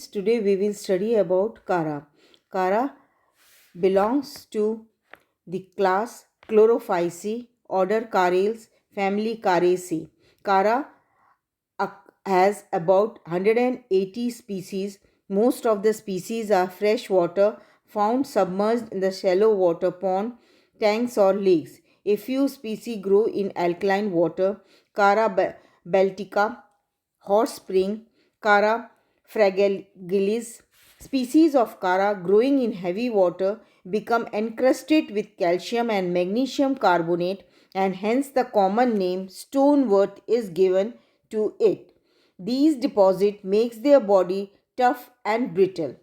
Today we will study about Chara. Chara belongs to the class Chlorophyceae, order Charales, family Characeae. Chara has about 180 species. Most of the species are freshwater, found submerged in the shallow water pond, tanks or lakes. A few species grow in alkaline water. Chara baltica, horse spring, Chara fragilis. Species of Chara growing in heavy water become encrusted with calcium and magnesium carbonate, and hence the common name stonewort is given to it. These deposit makes their body tough and brittle,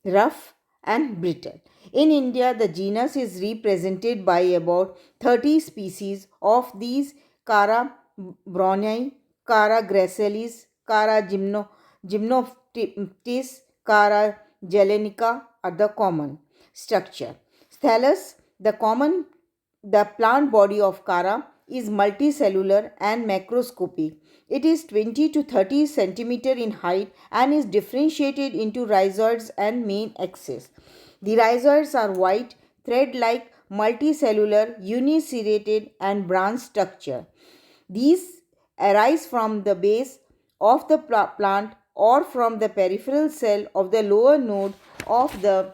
rough and brittle. In India, the genus is represented by about 30 species. Of these, Chara browni, Chara gracilis, Chara gymnoptis, Chara gelenica are the common structure. Thallus, the plant body of Chara is multicellular and macroscopic. It is 20 to 30 centimeter in height and is differentiated into rhizoids and main axis. The rhizoids are white, thread-like, multicellular, uniserrated and branch structure. These arise from the base of the plant or from the peripheral cell of the lower node of the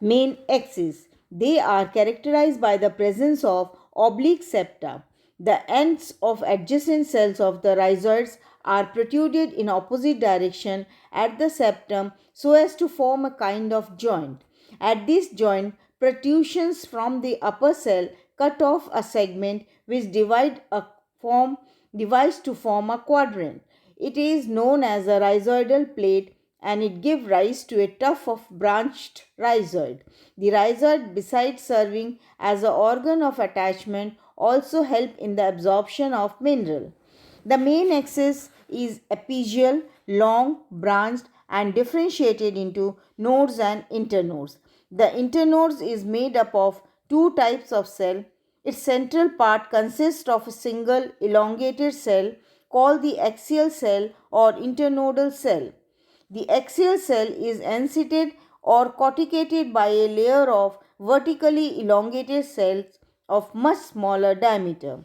main axis. They are characterized by the presence of oblique septa. The ends of adjacent cells of the rhizoids are protruded in opposite direction at the septum so as to form a kind of joint. At this joint, protrusions from the upper cell cut off a segment which divides to form a quadrant. It is known as a rhizoidal plate and it gives rise to a tuft of branched rhizoid. The rhizoid, besides serving as an organ of attachment, also help in the absorption of mineral. The main axis is apical, long, branched and differentiated into nodes and internodes. The internodes is made up of two types of cell. Its central part consists of a single elongated cell called the axial cell or internodal cell. The axial cell is enceted or corticated by a layer of vertically elongated cells of much smaller diameter.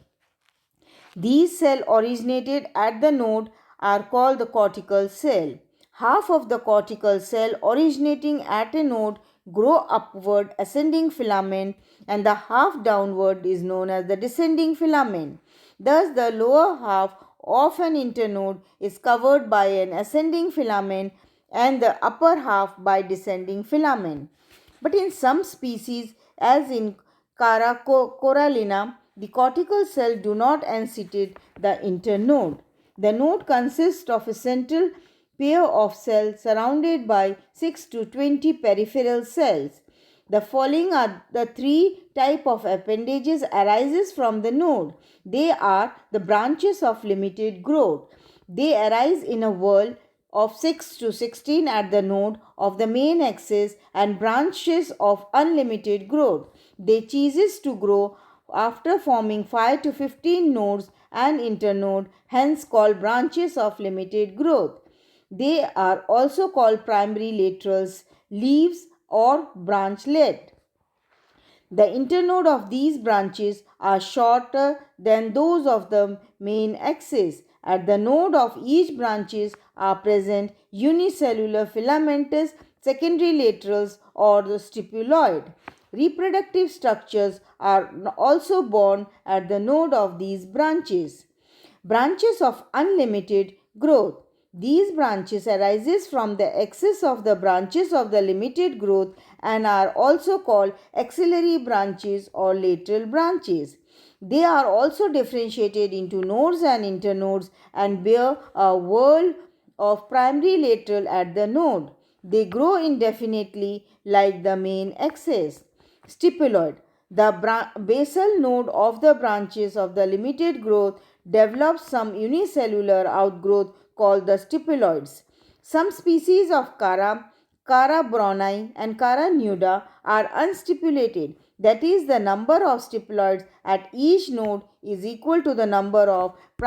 These cells originated at the node are called the cortical cell. Half of the cortical cell originating at a node grow upward ascending filament and the half downward is known as the descending filament. Thus the lower half of an internode is covered by an ascending filament and the upper half by descending filament. But in some species, as in Chara corallina, the cortical cell do not encete the internode. The node consists of a central pair of cells surrounded by 6 to 20 peripheral cells. The following are the three type of appendages arises from the node. They are the branches of limited growth. They arise in a whorl of 6 to 16 at the node of the main axis and branches of unlimited growth. They ceases to grow after forming 5 to 15 nodes and internode, hence called branches of limited growth. They are also called primary laterals, leaves or branchlet. The internode of these branches are shorter than those of the main axis. At the node of each branches are present unicellular filamentous secondary laterals or the stipuloid. Reproductive structures are also born at the node of these branches. Branches of unlimited growth. These branches arises from the axis of the branches of the limited growth and are also called axillary branches or lateral branches. They are also differentiated into nodes and internodes and bear a whorl of primary lateral at the node. They grow indefinitely like the main axis. Stipuloid. The basal node of the branches of the limited growth develops some unicellular outgrowth called the stipuloids. Some species of Chara, Chara browni and Chara nuda are unstipulated. That is, the number of stipuloids at each node is equal to the number of